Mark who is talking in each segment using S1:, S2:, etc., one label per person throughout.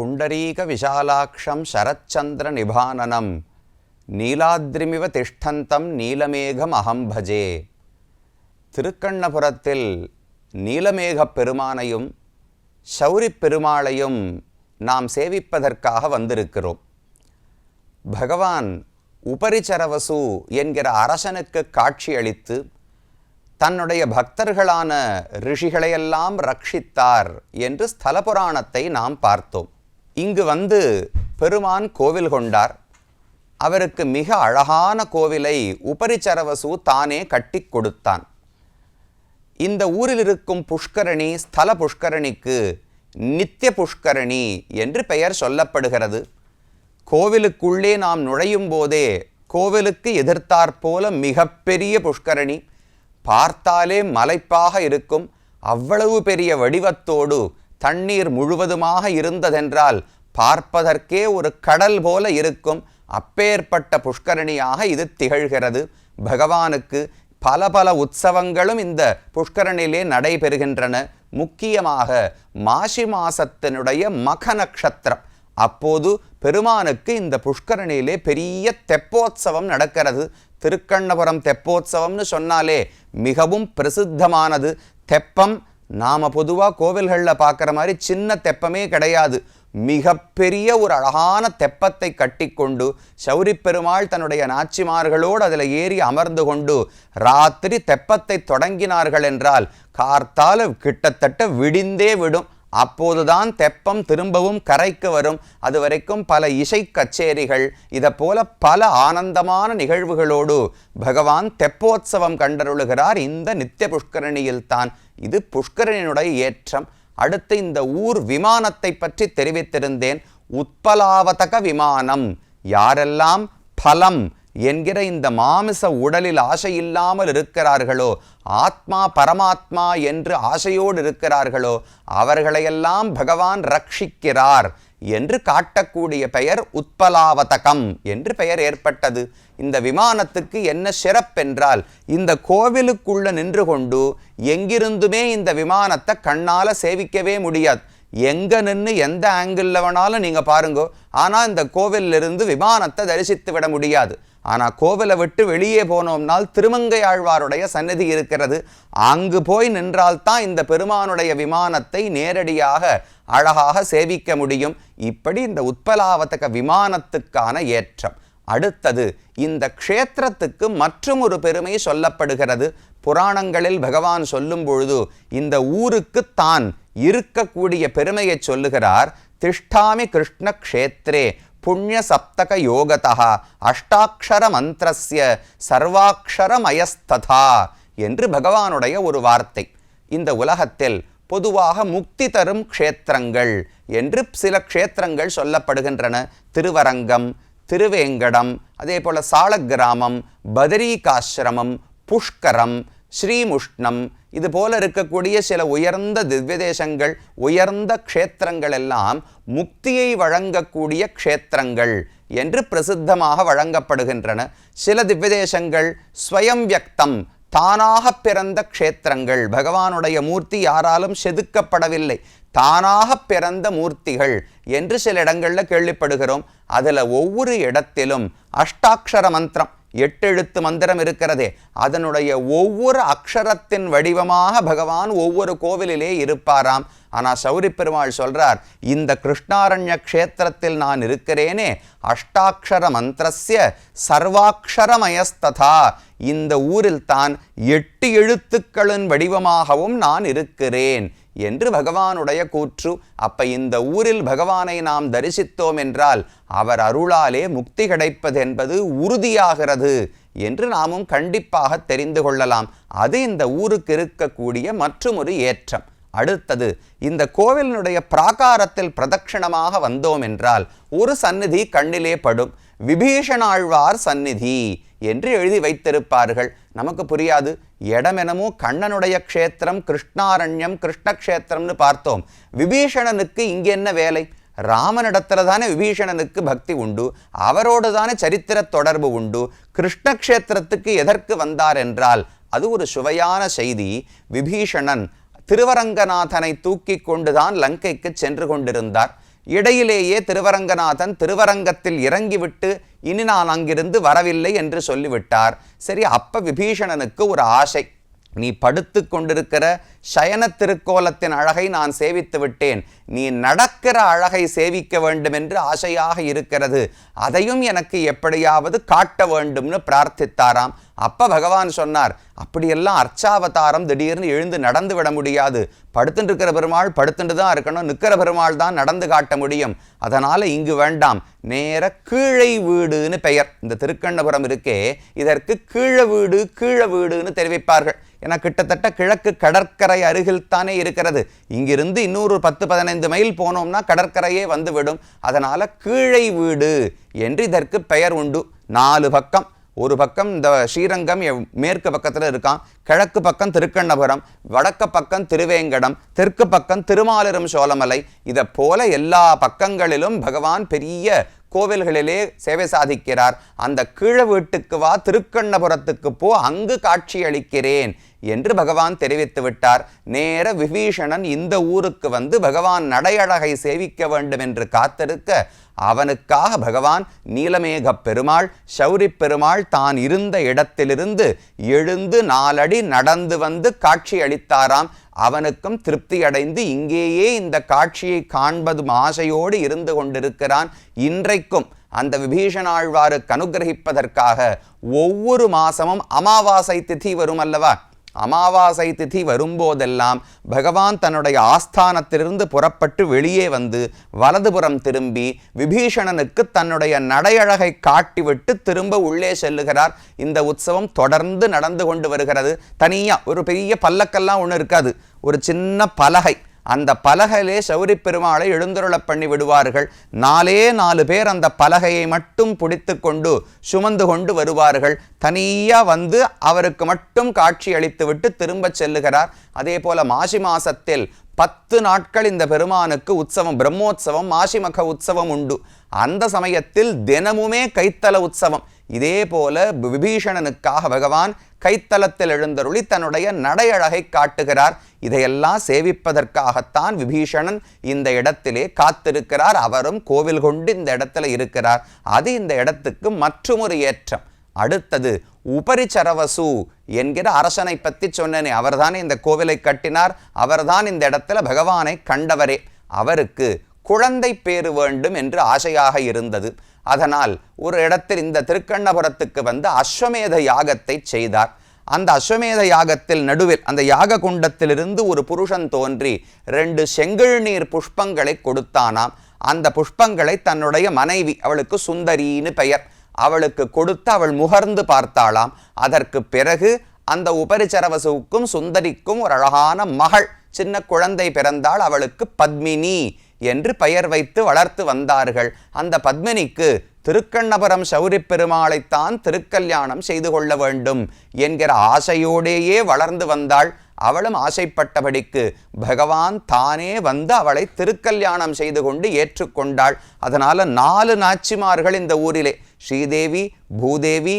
S1: புண்டரீக விஷாலாட்சம் சரச்சந்திர நிபானனம் நீலாத்ரிமிவ திஷ்டந்தம் நீலமேகம் அகம் பஜே. திருக்கண்ணபுரத்தில் நீலமேகப் பெருமானையும் சௌரிப் பெருமாளையும் நாம் சேவிப்பதற்காக வந்திருக்கிறோம். பகவான் உபரிச்சரவசு என்கிற அரசனுக்கு காட்சியளித்து தன்னுடைய பக்தர்களான ரிஷிகளையெல்லாம் ரட்சித்தார் என்று ஸ்தல புராணத்தை நாம் பார்த்தோம். இங்கு வந்து பெருமான் கோவில் கொண்டார். அவருக்கு மிக அழகான கோவிலை உபரிச்சரவசு தானே கட்டி கொடுத்தான். இந்த ஊரில் இருக்கும் புஷ்கரணி ஸ்தல புஷ்கரணிக்கு நித்திய புஷ்கரணி என்று பெயர் சொல்லப்படுகிறது. கோவிலுக்குள்ளே நாம் நுழையும் போதே கோவிலுக்கு எதிர்த்தாற்போல மிகப்பெரிய புஷ்கரணி, பார்த்தாலே மலைப்பாக இருக்கும். அவ்வளவு பெரிய வடிவத்தோடு தண்ணீர் முழுவதுமாக இருந்ததென்றால் பார்ப்பதற்கே ஒரு கடல் போல இருக்கும். அப்பேற்பட்ட புஷ்கரணியாக இது திகழ்கிறது. பகவானுக்கு பல பல உற்சவங்களும் இந்த புஷ்கரணியிலே நடைபெறுகின்றன. முக்கியமாக மாசி மாசத்தினுடைய மக நட்சத்திரம் அப்போது பெருமானுக்கு இந்த புஷ்கரணியிலே பெரிய தெப்போத்சவம் நடக்கிறது. திருக்கண்ணபுரம் தெப்போத்சவம்னு சொன்னாலே மிகவும் பிரசித்தமானது. தெப்பம் நாம் பொதுவாக கோவில்களில் பார்க்குற மாதிரி சின்ன தெப்பமே கிடையாது. மிகப்பெரிய ஒரு அழகான தெப்பத்தை கட்டி கொண்டு சௌரிப் பெருமாள் தன்னுடைய நாச்சிமார்களோடு அதில் ஏறி அமர்ந்து கொண்டு ராத்திரி தெப்பத்தை தொடங்கினார்கள் என்றால் கார்த்தால கிட்டத்தட்ட விடிந்தே விடும். அப்போதுதான் தெப்பம் திரும்பவும் கரைக்கு வரும். அது வரைக்கும் பல இசை கச்சேரிகள், இதை போல பல ஆனந்தமான நிகழ்வுகளோடு பகவான் தெப்போத்சவம் கண்டருளுகிறார் இந்த நித்திய புஷ்கரணியில்தான். இது புஷ்கரணியினுடைய ஏற்றம். அடுத்து இந்த ஊர் விமானத்தை பற்றி தெரிவித்திருந்தேன். உத்பலாவதக விமானம். யாரெல்லாம் பலம் என்கிற இந்த மாமிச உடலில் ஆசை இல்லாமல் இருக்கிறார்களோ, ஆத்மா பரமாத்மா என்று ஆசையோடு இருக்கிறார்களோ அவர்களையெல்லாம் பகவான் ரட்சிக்கிறார் என்று காட்டக்கூடிய பெயர் உத்பலாவதகம் என்று பெயர் ஏற்பட்டது. இந்த விமானத்துக்கு என்ன சிறப்பென்றால், இந்த கோவிலுக்குள்ள நின்று கொண்டு எங்கிருந்துமே இந்த விமானத்தை கண்ணால் சேவிக்கவே முடியாது. எங்கே நின்று எந்த ஆங்கிளில் வேணாலும் நீங்கள் பாருங்க, ஆனால் இந்த கோவிலிருந்து விமானத்தை தரிசித்து விட முடியாது. ஆனால் கோவிலை விட்டு வெளியே போனோம்னால் திருமங்கை ஆழ்வாருடைய சந்நிதி இருக்கிறது. அங்கு போய் நின்றால்தான் இந்த பெருமானுடைய விமானத்தை நேரடியாக அழகாக சேவிக்க முடியும். இப்படி இந்த உத்பலாவதக விமானத்துக்கான ஏற்றம். அடுத்தது இந்த க்ஷேத்திரத்துக்கு மற்றும் ஒரு பெருமை சொல்லப்படுகிறது. புராணங்களில் பகவான் சொல்லும் பொழுது இந்த ஊருக்கு தான் இருக்கக்கூடிய பெருமையை சொல்லுகிறார். திஷ்டாமி கிருஷ்ண க்ஷேத்ரே புண்ணிய சப்தக யோகதா அஷ்டாட்சர மந்திரஸ்ய சர்வாட்சரமயஸ்ததா என்று பகவானுடைய ஒரு வார்த்தை. இந்த உலகத்தில் பொதுவாக முக்தி தரும் க்ஷேத்திரங்கள் என்று சில க்ஷேத்திரங்கள் சொல்லப்படுகின்றன. திருவரங்கம், திருவேங்கடம், அதே போல சாலக்கிராமம், பதரீகாசிரமம், புஷ்கரம், ஸ்ரீமுஷ்ணம், இது போல இருக்கக்கூடிய சில உயர்ந்த திவ்யதேசங்கள், உயர்ந்த க்ஷேத்திரங்கள் எல்லாம் முக்தியை வழங்கக்கூடிய க்ஷேத்திரங்கள் என்று பிரசித்தமாக வழங்கப்படுகின்றன. சில திவ்யதேசங்கள் ஸ்வயம் வியக்தம், தானாக பிறந்த க்ஷேத்திரங்கள். பகவானுடைய மூர்த்தி யாராலும் செதுக்கப்படவில்லை, தானாக பிறந்த மூர்த்திகள் என்று சில இடங்களில் கேள்விப்படுகிறோம். அதில் ஒவ்வொரு இடத்திலும் அஷ்டாட்சர மந்திரம், 8 எழுத்து மந்திரம் இருக்கிறதே, அதனுடைய ஒவ்வொரு அக்ஷரத்தின் வடிவமாக பகவான் ஒவ்வொரு கோவிலிலே இருப்பாராம். ஆனால் சௌரிப் பெருமாள் சொல்றார், இந்த கிருஷ்ணாரண்ய க்ஷேத்திரத்தில் நான் இருக்கிறேனே, அஷ்டாட்சர மந்திரஸ்ய சர்வாட்சரமயஸ்ததா, இந்த ஊரில் தான் 8 எழுத்துக்களின் வடிவமாகவும் நான் இருக்கிறேன் என்று பகவானுடைய கூற்று. அப்ப இந்த ஊரில் பகவானை நாம் தரிசித்தோம் என்றால் அவர் அருளாலே முக்தி கிடைப்பது என்பது உறுதியாகிறது என்று நாமும் கண்டிப்பாக தெரிந்து கொள்ளலாம். அது இந்த ஊருக்கு இருக்கக்கூடிய மற்றொரு ஏற்றம். அடுத்தது இந்த கோவிலினுடைய பிராகாரத்தில் பிரதட்சிணமாக வந்தோம் என்றால் ஒரு சந்நிதி கண்ணிலே படும். விபீஷணாழ்வார் சந்நிதி என்று எழுதி வைத்திருப்பார்கள். நமக்கு புரியாது. இடமெனமோ கண்ணனுடைய க்ஷேத்திரம், கிருஷ்ணாரண்யம், கிருஷ்ணக்ஷேத்திரம்னு பார்த்தோம். விபீஷணனுக்கு இங்கே என்ன வேலை? ராமனிடத்துல தானே விபீஷணனுக்கு பக்தி உண்டு, அவரோடு தானே சரித்திர தொடர்பு உண்டு. கிருஷ்ணக்ஷேத்திரத்துக்கு எதற்கு வந்தார் என்றால் அது ஒரு சுவையான செய்தி. விபீஷணன் திருவரங்கநாதனை தூக்கி கொண்டுதான் லங்கைக்கு சென்று கொண்டிருந்தார். இடையிலேயே திருவரங்கநாதன் திருவரங்கத்தில் இறங்கிவிட்டு இனி நான் அங்கிருந்து வரவில்லை என்று சொல்லிவிட்டார். சரி, அப்ப விபீஷணனுக்கு ஒரு ஆசை. நீ படுத்து கொண்டிருக்கிற சயன திருக்கோலத்தின் அழகை நான் சேவித்து விட்டேன், நீ நடக்கிற அழகை சேவிக்க வேண்டும் என்று ஆசையாக இருக்கிறது, அதையும் எனக்கு எப்படியாவது காட்ட வேண்டும்னு பிரார்த்தித்தாராம். அப்ப பகவான் சொன்னார், அப்படியெல்லாம் அர்ச்சாவதாரம் திடீர்னு எழுந்து நடந்து விட முடியாது, படுத்துட்டு இருக்கிற பெருமாள் படுத்துட்டு தான் இருக்கணும், நிற்கிற பெருமாள் தான் நடந்து காட்ட முடியும், அதனால இங்கு வேண்டாம், நேர கீழை வீடுன்னு பெயர். இந்த திருக்கண்ணபுரம் இருக்கே, இதற்கு கீழ வீடுன்னு தெரிவிப்பார்கள். ஏன்னா கிட்டத்தட்ட கிழக்கு கடற்கரை அருகில் தானே இருக்கிறது. இங்கிருந்து இன்னொரு 10-15 மைல் போனோம்னா கடற்கரையே வந்துவிடும். அதனால கீழை வீடு என்று இதற்கு பெயர் உண்டு. 4 பக்கம், ஒரு பக்கம் இந்த ஸ்ரீரங்கம் மேற்கு பக்கத்தில் இருக்கான், கிழக்கு பக்கம் திருக்கண்ணபுரம், வடக்கு பக்கம் திருவேங்கடம், தெற்கு பக்கம் திருமாலிரும் சோழமலை. இதை போல எல்லா பக்கங்களிலும் பகவான் பெரிய கோவில்களிலே சேவை சாதிக்கிறார். அந்த கீழ வீட்டுக்கு வா, திருக்கண்ணபுரத்துக்கு போ, அங்கு காட்சி அளிக்கிறேன் என்று பகவான் தெரிவித்து விட்டார். நேர விபீஷணன் இந்த ஊருக்கு வந்து பகவான் நடையழகை சேவிக்க வேண்டும் என்று காத்திருக்க, அவனுக்காக பகவான் நீலமேக பெருமாள் சௌரி பெருமாள் தான் இருந்த இடத்திலிருந்து எழுந்து 4 அடி நடந்து வந்து காட்சி அளித்தாராம். அவனுக்கும் திருப்தி அடைந்து இங்கேயே இந்த காட்சியை காண்பது ஆசையோடு இருந்து கொண்டிருக்கிறான். இன்றைக்கும் அந்த விபீஷணாழ்வாருக்கு அனுகிரகிப்பதற்காக ஒவ்வொரு மாசமும் அமாவாசை திதி வரும் அல்லவா, அமாவாசை திதி வரும்போதெல்லாம் பகவான் தன்னுடைய ஆஸ்தானத்திலிருந்து புறப்பட்டு வெளியே வந்து வலதுபுறம் திரும்பி விபீஷணனுக்கு தன்னுடைய நடையழகை காட்டிவிட்டு திரும்ப உள்ளே செல்லுகிறார். இந்த உற்சவம் தொடர்ந்து நடந்து கொண்டு வருகிறது. தனியா ஒரு பெரிய பல்லக்கெல்லாம் ஒன்று இருக்காது, ஒரு சின்ன பலகை, அந்த பலகையிலே சௌரி பெருமாளை எழுந்தருளப் பண்ணி விடுவார்கள். 4 பேர் அந்த பலகையை மட்டும் பிடித்து கொண்டு சுமந்து கொண்டு வருவார்கள். தனியா வந்து அவருக்கு மட்டும் காட்சி அளித்து விட்டு திரும்ப செல்லுகிறார். அதே போல மாசி மாசத்தில் 10 நாட்கள் இந்த பெருமானுக்கு உற்சவம், பிரம்மோற்சவம், மாசிமக உற்சவம் உண்டு. அந்த சமயத்தில் தினமுமே கைத்தல உற்சவம். இதே போல விபீஷணனுக்காக பகவான் கைத்தலத்தில் எழுந்தருளி தன்னுடைய நடையழகை காட்டுகிறார். இதையெல்லாம் சேவிப்பதற்காகத்தான் விபீஷணன் இந்த இடத்திலே காத்திருக்கிறார். அவரும் கோவில் கொண்டு இந்த இடத்துல இருக்கிறார். அது இந்த இடத்துக்கு மற்றொரு ஏற்றம். அடுத்தது உபரிச்சரவசு என்கிற அரசனை பற்றி சொன்னேனே, அவர்தானே இந்த கோவிலை கட்டினார், அவர்தான் இந்த இடத்துல பகவானை கண்டவரே. அவருக்கு குழந்தை பேறு வேண்டும் என்று ஆசையாக இருந்தது. அதனால் ஒரு இடத்தில் இந்த திருக்கண்ணபுரத்துக்கு வந்து அஸ்வமேத யாகத்தை செய்தார். அந்த அஸ்வமேத யாகத்தில் நடுவில் அந்த யாக குண்டத்திலிருந்து ஒரு புருஷன் தோன்றி 2 செங்கல் நீர் புஷ்பங்களை கொடுத்தானாம். அந்த புஷ்பங்களை தன்னுடைய மனைவி, அவளுக்கு சுந்தரின்னு பெயர், அவளுக்கு கொடுத்து அவள் முகர்ந்து பார்த்தாளாம். அதற்கு பிறகு அந்த உபரிச்சரவசுவுக்கும் சுந்தரிக்கும் ஒரு அழகான மகள், சின்ன குழந்தை பிறந்தாள். அவளுக்கு பத்மினி என்று பெயர் வைத்து வளர்த்து வந்தார்கள். அந்த பத்மினிக்கு திருக்கண்ணபுரம் சௌரி பெருமாளைத்தான் திருக்கல்யாணம் செய்து கொள்ள வேண்டும் என்கிற ஆசையோடேயே வளர்ந்து வந்தாள். அவளும் ஆசைப்பட்டபடிக்கு பகவான் தானே வந்து அவளை திருக்கல்யாணம் செய்து கொண்டு ஏற்றுக்கொண்டாள். அதனால 4 நாச்சிமார்கள் இந்த ஊரிலே, ஸ்ரீதேவி, பூதேவி,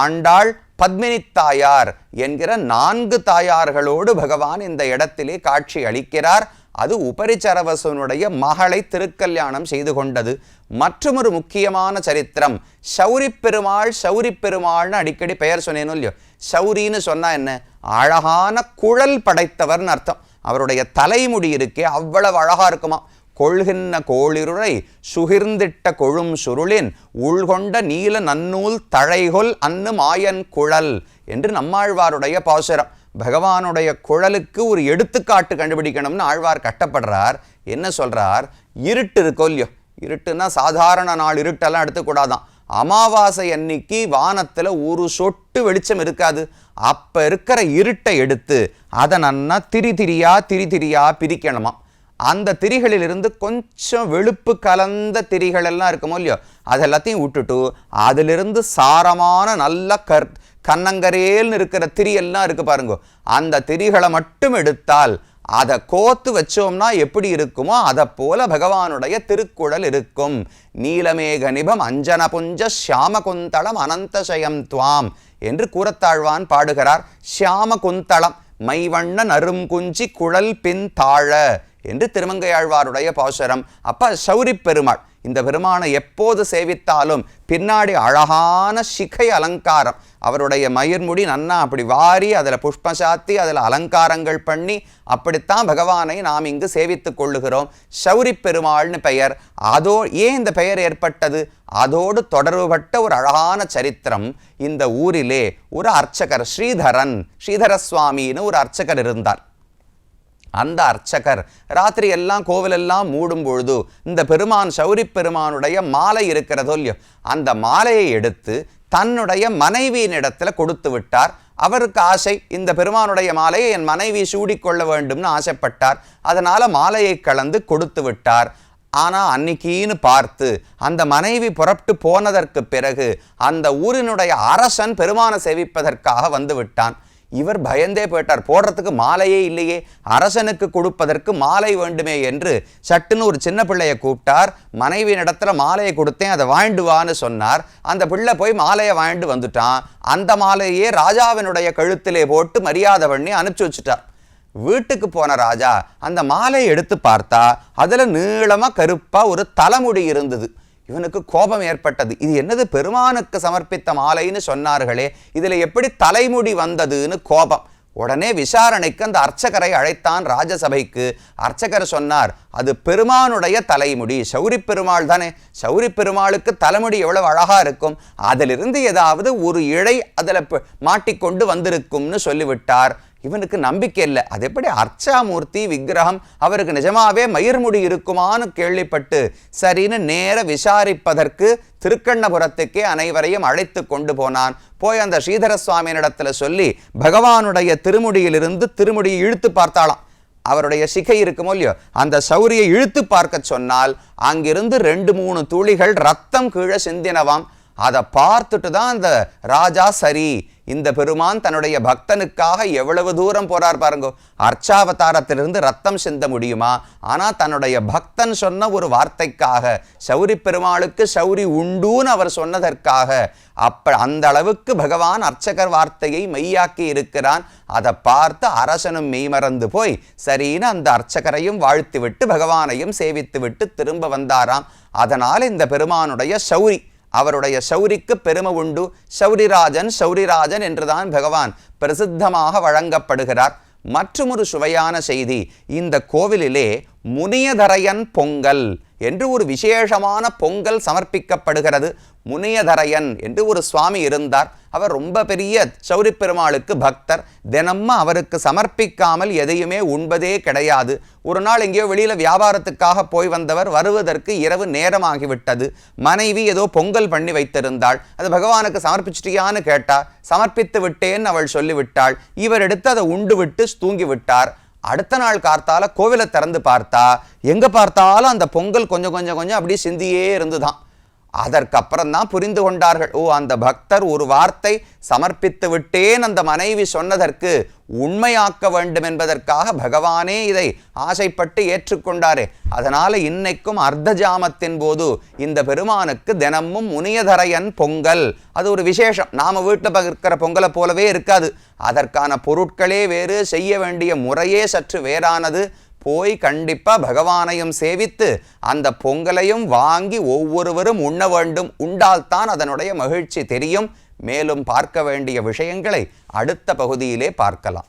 S1: ஆண்டாள், பத்மினி தாயார் என்கிற 4 தாயார்களோடு பகவான் இந்த இடத்திலே காட்சி அளிக்கிறார். அது உபரிச்சரவசனுடைய மகளை திருக்கல்யாணம் செய்து கொண்டது. மற்றொரு முக்கியமான சரித்திரம், சௌரி பெருமாள்னு அடிக்கடி பெயர் சொன்னேனோ இல்லையோ. சௌரின்னு சொன்னா என்ன, அழகான குழல் படைத்தவர்னு அர்த்தம். அவருடைய தலைமுடி இருக்கே அவ்வளவு அழகா இருக்குமா. கொள்கின்ற கோளிருளை சுகிர்ந்திட்ட கொழும் சுருளின் உள்கொண்ட நீல நன்னூல் தழைகொல் அன்னு மாயன் குழல் என்று நம்மாழ்வாருடைய பாசுரம். பகவானுடைய குழலுக்கு ஒரு எடுத்துக்காட்டு கண்டுபிடிக்கணும்னு ஆழ்வார் கட்டப்படுறார். என்ன சொல்றார், இருட்டு இருக்கோ இல்லையோ, இருட்டுன்னா சாதாரண நாள் இருட்டெல்லாம் எடுத்துக்கூடாதான். அமாவாசை அன்னைக்கு வானத்தில் ஒரு சொட்டு வெளிச்சம் இருக்காது. அப்ப இருக்கிற இருட்டை எடுத்து அதை நன்னா திரிதிரியா பிரிக்கணுமா. அந்த திரிகளிலிருந்து கொஞ்சம் வெளுப்பு கலந்த திரிகள் எல்லாம் இருக்குமோ இல்லையோ, அதெல்லாத்தையும் விட்டுட்டு அதிலிருந்து சாரமான நல்ல கண்ணங்கரேல்னு இருக்கிற திரி எல்லாம் இருக்கு பாருங்க, அந்த திரிகளை மட்டும் எடுத்தால் அதை கோத்து வச்சோம்னா எப்படி இருக்குமோ அதை போல பகவானுடைய திருக்குழல் இருக்கும். நீலமேக நிபம் அஞ்சன புஞ்ச ஷியாம குந்தளம் அனந்தசயம் துவாம் என்று கூறத்தாழ்வான் பாடுகிறார். ஷியாம குந்தளம் மைவண்ண நரும் குஞ்சி குழல் பின் தாழ என்று திருமங்கையாழ்வாருடைய பாசுரம். அப்ப சௌரி பெருமாள், இந்த பெருமானை எப்போது சேவித்தாலும் பின்னாடி அழகான சிகை அலங்காரம், அவருடைய மயிர்முடி நன்னா அப்படி வாரி அதில் புஷ்பம் சாத்தி அதில் அலங்காரங்கள் பண்ணி அப்படித்தான் பகவானை நாம் இங்கு சேவித்துக் கொள்ளுகிறோம். சௌரி பெருமாள்னு பெயர். ஏன் இந்த பெயர் ஏற்பட்டது? அதோடு தொடர்புபட்ட ஒரு அழகான சரித்திரம். இந்த ஊரிலே ஒரு அர்ச்சகர் ஸ்ரீதர சுவாமின்னு ஒரு அர்ச்சகர் இருந்தார். அந்த அர்ச்சகர் ராத்திரி எல்லாம் கோவிலெல்லாம் மூடும் பொழுது இந்த பெருமான் சௌரி பெருமானுடைய மாலை இருக்கிறதோ இல்லையோ, அந்த மாலையை எடுத்து தன்னுடைய மனைவியின் இடத்துல கொடுத்து விட்டார். அவருக்கு ஆசை, இந்த பெருமானுடைய மாலையை என் மனைவி சூடிக்கொள்ள வேண்டும்னு ஆசைப்பட்டார். அதனால மாலையை கலந்து கொடுத்து விட்டார். ஆனா அன்னைக்கின்னு பார்த்து அந்த மனைவி புறப்பட்டு போனதற்கு பிறகு அந்த ஊரினுடைய அரசன் பெருமானை சேவிப்பதற்காக வந்து விட்டான். இவர் பயந்தே போயிட்டார், போடுறதுக்கு மாலையே இல்லையே, அரசனுக்கு கொடுப்பதற்கு மாலை வேண்டுமே என்று சட்டுன்னு ஒரு சின்ன பிள்ளையை கூப்பிட்டார். மனைவியின் இடத்துல மாலையை கொடுத்தேன், அதை வாங்கிட்டு வான்னு சொன்னார். அந்த பிள்ளை போய் மாலையை வாங்கிட்டு வந்துட்டான். அந்த மாலையே ராஜாவினுடைய கழுத்திலே போட்டு மரியாதை பண்ணி அனுப்பிச்சு வச்சுட்டார். வீட்டுக்கு போன ராஜா அந்த மாலையை எடுத்து பார்த்தா அதுல நீளமா கருப்பா ஒரு தலைமுடி இருந்தது. இவனுக்கு கோபம் ஏற்பட்டது. இது என்னது, பெருமானுக்கு சமர்ப்பித்த மாலைன்னு சொன்னார்களே, இதுல எப்படி தலைமுடி வந்ததுன்னு கோபம். உடனே விசாரணைக்கு அந்த அர்ச்சகரை அழைத்தான் ராஜசபைக்கு. அர்ச்சகர் சொன்னார், அது பெருமானுடைய தலைமுடி, சௌரி பெருமாள் தானே, சௌரி பெருமாளுக்கு தலைமுடி எவ்வளவு அழகா இருக்கும், அதிலிருந்து ஏதாவது ஒரு இழை அதில் மாட்டிக்கொண்டு வந்திருக்கும்னு சொல்லிவிட்டார். இவனுக்கு நம்பிக்கை இல்லை. அது எப்படி அர்ச்சாமூர்த்தி விக்கிரகம், அவருக்கு நிஜமாவே மயிர்முடி இருக்குமான்னு கேள்விப்பட்டு சரின்னு நேர விசாரிப்பதற்கு திருக்கண்ணபுரத்துக்கே அனைவரையும் அழைத்து கொண்டு போனான். போய் அந்த ஸ்ரீதர சுவாமியினிடத்துல சொல்லி பகவானுடைய திருமுடியிலிருந்து திருமுடியை இழுத்து பார்த்தாளாம். அவருடைய சிகை இருக்குமோ இல்லையோ, அந்த சௌரியை இழுத்து பார்க்க சொன்னால் அங்கிருந்து 2-3 துளிகள் ரத்தம் கீழே சிந்தினவாம். அதை பார்த்துட்டு தான் அந்த ராஜா, சரி இந்த பெருமான் தன்னுடைய பக்தனுக்காக எவ்வளவு தூரம் போறார் பாருங்க, அர்ச்சாவதாரத்திலிருந்து ரத்தம் சிந்த முடியுமா, ஆனா தன்னுடைய பக்தன் சொன்ன ஒரு வார்த்தைக்காக, சௌரி பெருமாளுக்கு சௌரி உண்டுன்னு அவர் சொன்னதற்காக அந்த அளவுக்கு பகவான் அர்ச்சகர் வார்த்தையை மெய்யாக்கி இருக்கிறான். அதை பார்த்து அரசனும் மெய்மறந்து போய் சரின்னு அந்த அர்ச்சகரையும் வாழ்த்து விட்டு பகவானையும் சேவித்து விட்டு திரும்ப வந்தாராம். அதனால இந்த பெருமானுடைய சௌரி, அவருடைய சௌரிக்கு பெருமை உண்டு. சௌரிராஜன் என்றுதான் பகவான் பிரசித்தமாக வழங்கப்படுகிறார். மற்றொரு சுவையான செய்தி, இந்த கோவிலிலே முனியதரையன் பொங்கல் என்று ஒரு விசேஷமான பொங்கல் சமர்ப்பிக்கப்படுகிறது. முனியதரையன் என்று ஒரு சுவாமி இருந்தார். அவர் ரொம்ப பெரிய சௌரி பெருமாளுக்கு பக்தர். தினமும் அவருக்கு சமர்ப்பிக்காமல் எதையுமே உண்பதே கிடையாது. ஒரு நாள் எங்கேயோ வெளியில வியாபாரத்துக்காக போய் வந்தவர் வருவதற்கு இரவு நேரமாகிவிட்டது. மனைவி ஏதோ பொங்கல் பண்ணி வைத்திருந்தாள். அது பகவானுக்கு சமர்ப்பிச்சிட்டியான்னு கேட்டா, சமர்ப்பித்து விட்டேன்னு அவள் சொல்லிவிட்டாள். இவர் எடுத்து அதை உண்டு விட்டு தூங்கி விட்டார். அடுத்த நாள் கார்த்தால கோவிலை திறந்து பார்த்தா எங்க பார்த்தாலும் அந்த பொங்கல் கொஞ்சம் அப்படியே சிந்தியே இருந்துதான். அதற்கப்புறம் தான் புரிந்து கொண்டார்கள், ஓ அந்த பக்தர் ஒரு வார்த்தை சமர்ப்பித்து விட்டேன் அந்த மனைவி சொன்னதற்கு உண்மையாக்க வேண்டும் என்பதற்காக பகவானே இதை ஆசைப்பட்டு ஏற்றுக்கொண்டாரே. அதனால இன்னைக்கும் அர்த்த ஜாமத்தின் போது இந்த பெருமானுக்கு தினமும் முனியதரையன் பொங்கல், அது ஒரு விசேஷம். நாம வீட்டில் இருக்கிற பொங்கலை போலவே இருக்காது. அதற்கான பொருட்களே வேறு, செய்ய வேண்டிய முறையே சற்று வேறானது. போய் கண்டிப்பா பகவானையும் சேவித்து அந்த பொங்கலையும் வாங்கி ஒவ்வொருவரும் உண்ண வேண்டும். உண்டால்தான் அதனுடைய மகிழ்ச்சி தெரியும். மேலும் பார்க்க வேண்டிய விஷயங்களை அடுத்த பகுதியிலே பார்க்கலாம்.